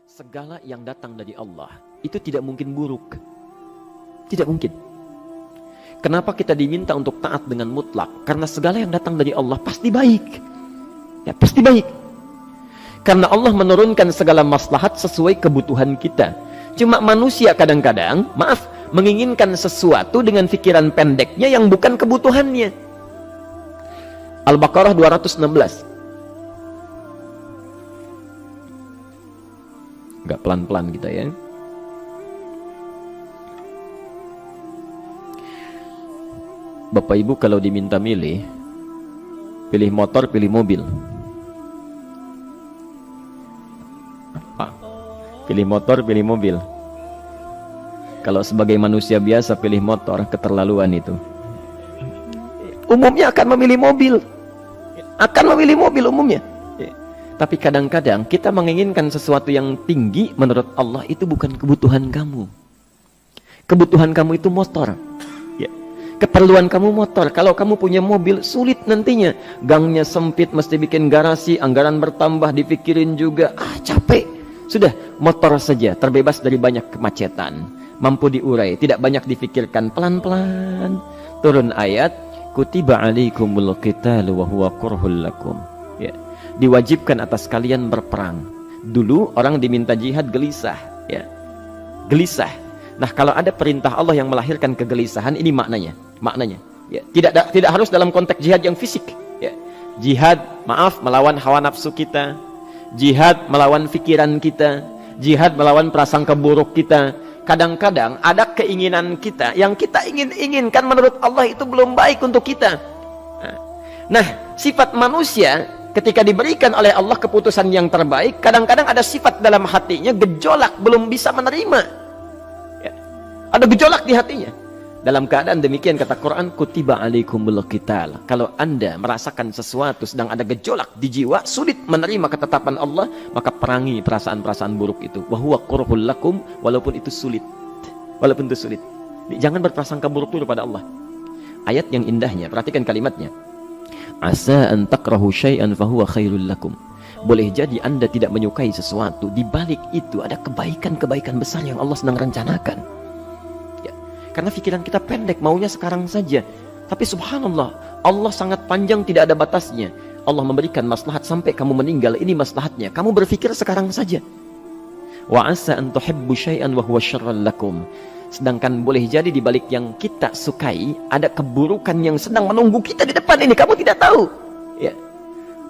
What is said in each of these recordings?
segala yang datang dari Allah itu tidak mungkin buruk. Tidak mungkin. Kenapa kita diminta untuk taat dengan mutlak? Karena segala yang datang dari Allah pasti baik. Ya, pasti baik. Karena Allah menurunkan segala maslahat sesuai kebutuhan kita. Cuma manusia kadang-kadang, menginginkan sesuatu dengan pikiran pendeknya yang bukan kebutuhannya. Al-Baqarah 216. Agak pelan-pelan kita ya. Bapak Ibu kalau diminta milih, pilih motor, pilih mobil. Apa? Pilih motor, pilih mobil. Kalau sebagai manusia biasa pilih motor, keterlaluan itu. Umumnya akan memilih mobil. Akan memilih mobil umumnya. Tapi kadang-kadang kita menginginkan sesuatu yang tinggi, menurut Allah itu bukan kebutuhan kamu. Kebutuhan kamu itu motor. Ya. Keperluan kamu motor. Kalau kamu punya mobil, sulit nantinya. Gangnya sempit, mesti bikin garasi, anggaran bertambah, dipikirin juga. Capek. Sudah, motor saja, terbebas dari banyak kemacetan. Mampu diurai, tidak banyak difikirkan. Pelan-pelan. Turun ayat, kutiba alaikumul qitalu wa huwa kurhul lakum. Ya. Diwajibkan atas kalian berperang. Dulu orang diminta jihad gelisah, ya. Gelisah. Nah, kalau ada perintah Allah yang melahirkan kegelisahan, ini maknanya. Ya. Tidak harus dalam konteks jihad yang fisik, ya. Jihad, melawan hawa nafsu kita. Jihad melawan pikiran kita. Jihad melawan prasangka buruk kita. Kadang-kadang ada keinginan kita yang kita inginkan menurut Allah itu belum baik untuk kita. Nah, sifat manusia ketika diberikan oleh Allah keputusan yang terbaik, kadang-kadang ada sifat dalam hatinya gejolak, belum bisa menerima. Ya. Ada gejolak di hatinya. Dalam keadaan demikian kata Quran, kutiba alaikumul qital. Kalau Anda merasakan sesuatu sedang ada gejolak di jiwa, sulit menerima ketetapan Allah, maka perangi perasaan-perasaan buruk itu. Wa huwa kurhul lakum, walaupun itu sulit. Walaupun itu sulit. Jangan berprasangka buruk dulu pada Allah. Ayat yang indahnya, perhatikan kalimatnya. Asa an takrahu syai'an fahuwa khairul lakum. Boleh jadi Anda tidak menyukai sesuatu, di balik itu ada kebaikan-kebaikan besar yang Allah sedang rencanakan. Ya. Karena pikiran kita pendek, maunya sekarang saja. Tapi subhanallah, Allah sangat panjang, tidak ada batasnya. Allah memberikan maslahat sampai kamu meninggal, ini maslahatnya. Kamu berpikir sekarang saja. Wa asa an tuhibbu syai'an wa huwa syarrul lakum. Sedangkan boleh jadi di balik yang kita sukai ada keburukan yang sedang menunggu kita di depan ini, kamu tidak tahu. Ya.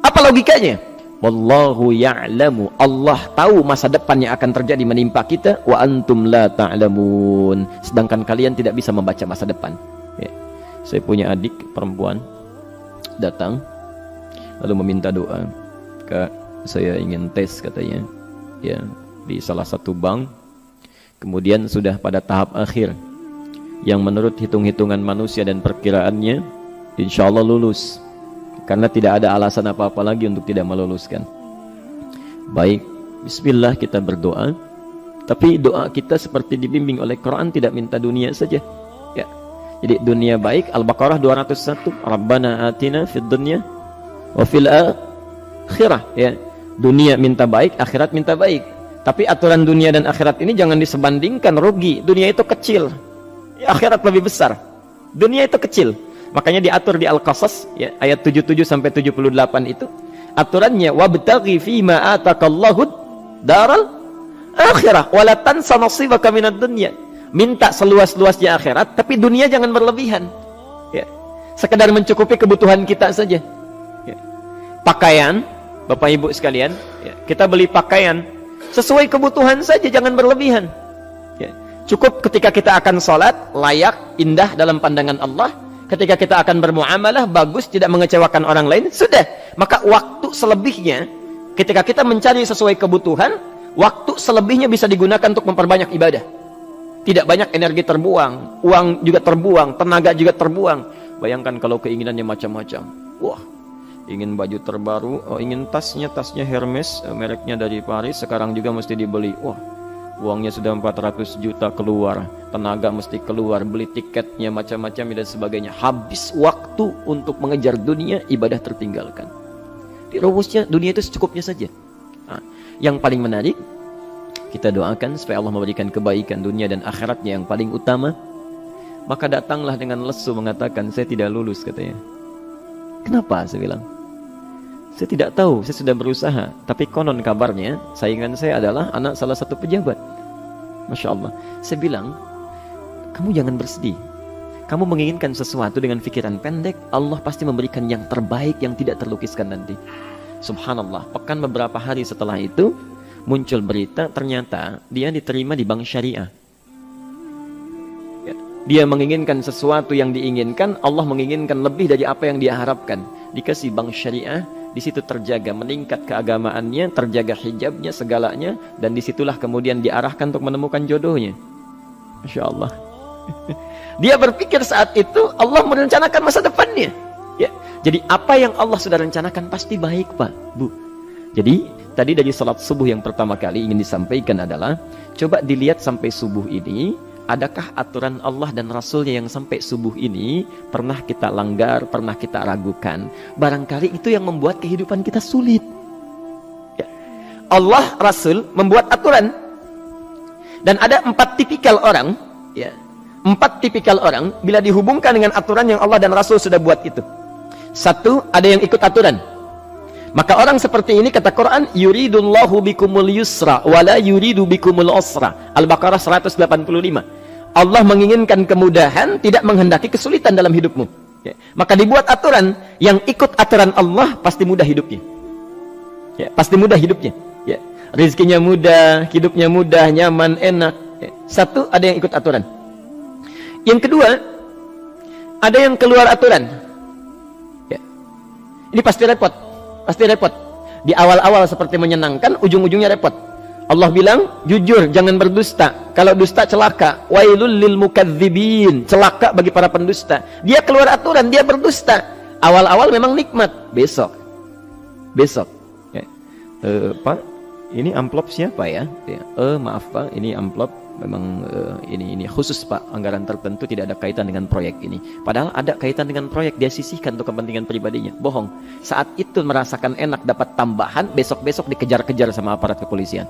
Apa logikanya? Wallahu ya'lamu. Allah tahu masa depan yang akan terjadi menimpa kita, wa antum la ta'lamun. Sedangkan kalian tidak bisa membaca masa depan. Ya. Saya punya adik perempuan datang lalu meminta doa. Kak, saya ingin tes katanya. Ya, di salah satu bank. Kemudian sudah pada tahap akhir yang menurut hitung-hitungan manusia dan perkiraannya insya Allah lulus, karena tidak ada alasan apa-apa lagi untuk tidak meluluskan. Baik, bismillah kita berdoa, tapi doa kita seperti dibimbing oleh Quran, tidak minta dunia saja ya. Jadi dunia baik, Al-Baqarah 201, Rabbana atina fid dunya wa fil akhirah ya. Dunia minta baik, akhirat minta baik. Tapi aturan dunia dan akhirat ini jangan disebandingkan, rugi. Dunia itu kecil, akhirat lebih besar. Dunia itu kecil. Makanya diatur di Al-Qasas ya, ayat 77 sampai 78 itu aturannya, wabtaghi fima atakallahu daral akhirah wala tansa nasibaka minad dunya. Minta seluas-luasnya akhirat, tapi dunia jangan berlebihan. Ya. Sekedar mencukupi kebutuhan kita saja. Ya. Pakaian, Bapak Ibu sekalian, ya, kita beli pakaian sesuai kebutuhan saja, jangan berlebihan. Ya. Cukup ketika kita akan sholat, layak, indah dalam pandangan Allah. Ketika kita akan bermuamalah, bagus, tidak mengecewakan orang lain, sudah. Maka waktu selebihnya, ketika kita mencari sesuai kebutuhan, waktu selebihnya bisa digunakan untuk memperbanyak ibadah. Tidak banyak energi terbuang, uang juga terbuang, tenaga juga terbuang. Bayangkan kalau keinginannya macam-macam. Wah, ingin baju terbaru, ingin tasnya Hermes, mereknya dari Paris, sekarang juga mesti dibeli. Wah, uangnya sudah 400 juta keluar, tenaga mesti keluar, beli tiketnya macam-macam dan sebagainya. Habis waktu untuk mengejar dunia, ibadah tertinggalkan. Di rumusnya dunia itu secukupnya saja. Nah, yang paling menarik, Kita doakan supaya Allah memberikan kebaikan dunia dan akhiratnya yang paling utama. Maka datanglah dengan lesu mengatakan, saya tidak lulus katanya. Kenapa? Saya bilang, saya tidak tahu, saya sudah berusaha. Tapi konon kabarnya, saingan saya adalah anak salah satu pejabat. Masya Allah. Saya bilang, kamu jangan bersedih. Kamu menginginkan sesuatu dengan pikiran pendek, Allah pasti memberikan yang terbaik yang tidak terlukiskan nanti. Subhanallah. Pekan beberapa hari setelah itu, muncul berita, ternyata dia diterima di bank syariah. Dia menginginkan sesuatu yang diinginkan, Allah menginginkan lebih dari apa yang dia harapkan. Dikasih bank syariah, di situ terjaga, meningkat keagamaannya, terjaga hijabnya, segalanya, dan disitulah kemudian diarahkan untuk menemukan jodohnya. Masya Allah. Dia berpikir saat itu Allah merencanakan masa depannya. Ya. Jadi apa yang Allah sudah rencanakan pasti baik, Pak, Bu. Jadi tadi dari salat subuh yang pertama kali ingin disampaikan adalah, coba dilihat sampai subuh ini, adakah aturan Allah dan Rasulnya yang sampai subuh ini pernah kita langgar, pernah kita ragukan? Barangkali itu yang membuat kehidupan kita sulit. Ya. Allah, Rasul membuat aturan. Dan ada 4 tipikal orang, ya, 4 tipikal orang bila dihubungkan dengan aturan yang Allah dan Rasul sudah buat itu. 1, ada yang ikut aturan. Maka orang seperti ini kata Quran, yuridullahu bikumul yusra wala yuridu bikumul usra. Al-Baqarah 185. Allah menginginkan kemudahan, tidak menghendaki kesulitan dalam hidupmu. Ya. Maka dibuat aturan, yang ikut aturan Allah pasti mudah hidupnya. Ya, pasti mudah hidupnya. Ya. Rizkinya mudah, hidupnya mudah, nyaman, enak. Ya. 1, ada yang ikut aturan. Yang kedua, ada yang keluar aturan. Ya. Ini pasti repot. Pasti repot. Di awal-awal seperti menyenangkan, ujung-ujungnya repot. Allah bilang, jujur, jangan berdusta. Kalau dusta celaka. Wailul lil mukadzibin. Celaka bagi para pendusta. Dia keluar aturan, dia berdusta. Awal-awal memang nikmat. Besok. Ya. Pak, ini amplop siapa ya? Ya. Maaf Pak, ini amplop memang ini khusus Pak, anggaran tertentu, tidak ada kaitan dengan proyek ini. Padahal ada kaitan dengan proyek, dia sisihkan untuk kepentingan pribadinya. Bohong. Saat itu merasakan enak dapat tambahan, besok-besok dikejar-kejar sama aparat kepolisian.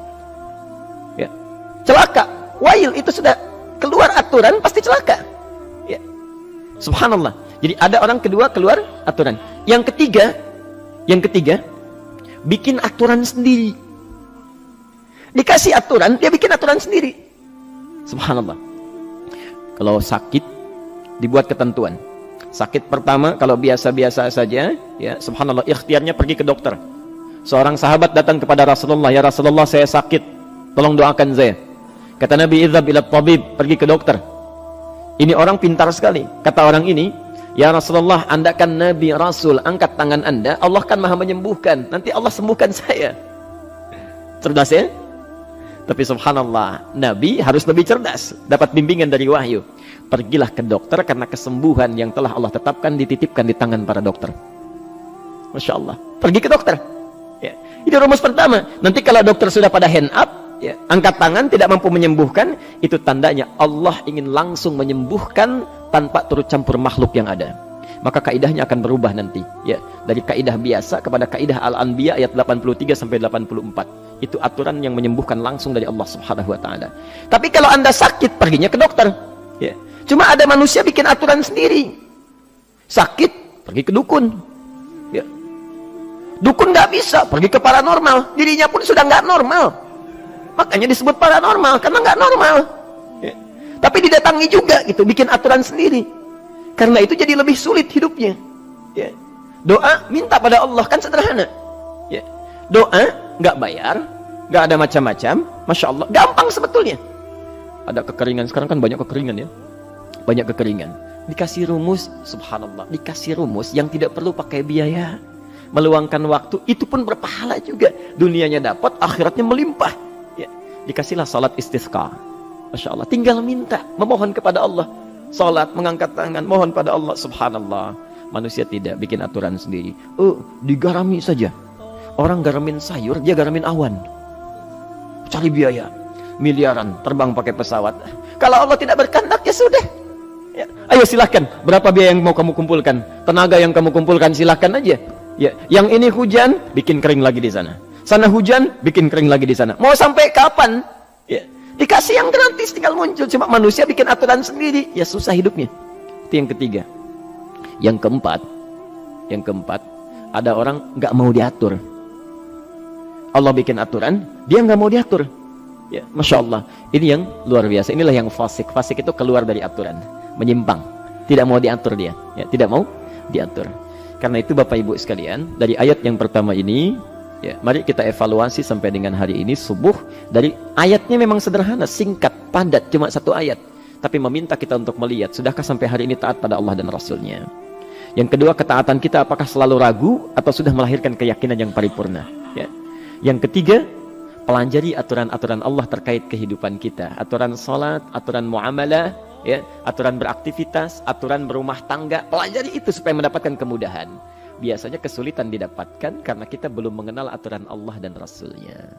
Ya. Celaka. Wail, itu sudah keluar aturan pasti celaka. Ya. Subhanallah. Jadi ada orang kedua keluar aturan. Yang ketiga bikin aturan sendiri. Dikasih aturan, dia bikin aturan sendiri. Subhanallah. Kalau sakit, dibuat ketentuan. Sakit pertama, kalau biasa-biasa saja, ya, subhanallah, ikhtiarnya pergi ke dokter. Seorang sahabat datang kepada Rasulullah, ya Rasulullah, saya sakit, tolong doakan saya. Kata Nabi, idhab ila tabib, pergi ke dokter. Ini orang pintar sekali. Kata orang ini, ya Rasulullah, Anda kan Nabi Rasul, angkat tangan Anda, Allah kan maha menyembuhkan, nanti Allah sembuhkan saya. Cerdas ya? Tapi subhanallah, Nabi harus lebih cerdas, dapat bimbingan dari wahyu. Pergilah ke dokter, karena kesembuhan yang telah Allah tetapkan dititipkan di tangan para dokter. Masya Allah. Pergi ke dokter. Ya. Ini rumus pertama. Nanti kalau dokter sudah pada hand up, ya, angkat tangan, tidak mampu menyembuhkan, itu tandanya Allah ingin langsung menyembuhkan tanpa turut campur makhluk yang ada. Maka kaidahnya akan berubah nanti, ya, dari kaidah biasa kepada kaidah Al-Anbiya ayat 83 sampai 84. Itu aturan yang menyembuhkan langsung dari Allah Subhanahu wa taala. Tapi kalau Anda sakit, perginya ke dokter. Ya. Cuma ada manusia bikin aturan sendiri. Sakit, pergi ke dukun. Ya. Dukun nggak bisa, pergi ke paranormal. Dirinya pun sudah nggak normal. Makanya disebut paranormal, karena nggak normal. Ya. Tapi didatangi juga gitu, bikin aturan sendiri. Karena itu jadi lebih sulit hidupnya. Ya. Doa, minta pada Allah, kan sederhana. Ya. Doa, nggak bayar, nggak ada macam-macam, Masya Allah, gampang sebetulnya. Ada kekeringan, sekarang kan banyak kekeringan ya, banyak kekeringan. Dikasih rumus, subhanallah, dikasih rumus yang tidak perlu pakai biaya, meluangkan waktu, itu pun berpahala juga. Dunianya dapat, akhiratnya melimpah. Ya. Dikasihlah salat istisqa, Masya Allah, tinggal minta, memohon kepada Allah. Salat, mengangkat tangan, mohon pada Allah, subhanallah. Manusia tidak bikin aturan sendiri. Digarami saja. Orang garamin sayur, dia garamin awan. Cari biaya miliaran, terbang pakai pesawat. Kalau Allah tidak berkehendak, ya sudah. Ya. Ayo silahkan, berapa biaya yang mau kamu kumpulkan? Tenaga yang kamu kumpulkan, silahkan aja. Ya. Yang ini hujan, bikin kering lagi di sana. Sana hujan, bikin kering lagi di sana. Mau sampai kapan? Ya. Dikasih yang gratis tinggal muncul. Cuma manusia bikin aturan sendiri. Ya susah hidupnya. Itu yang ketiga. Yang keempat, ada orang nggak mau diatur. Allah bikin aturan, dia nggak mau diatur. Ya, Masya Allah. Ini yang luar biasa. Inilah yang fasik. Fasik itu keluar dari aturan, menyimpang, tidak mau diatur dia. Ya, tidak mau diatur. Karena itu Bapak Ibu sekalian, dari ayat yang pertama ini, ya, mari kita evaluasi sampai dengan hari ini subuh. Dari ayatnya memang sederhana, singkat, padat, cuma satu ayat. Tapi meminta kita untuk melihat, sudahkah sampai hari ini taat pada Allah dan Rasulnya? Yang kedua, ketaatan kita apakah selalu ragu atau sudah melahirkan keyakinan yang paripurna? Ya. Yang ketiga, pelajari aturan-aturan Allah terkait kehidupan kita. Aturan sholat, aturan muamalah, ya, aturan beraktivitas, aturan berumah tangga. Pelajari itu supaya mendapatkan kemudahan. Biasanya kesulitan didapatkan karena kita belum mengenal aturan Allah dan Rasulnya.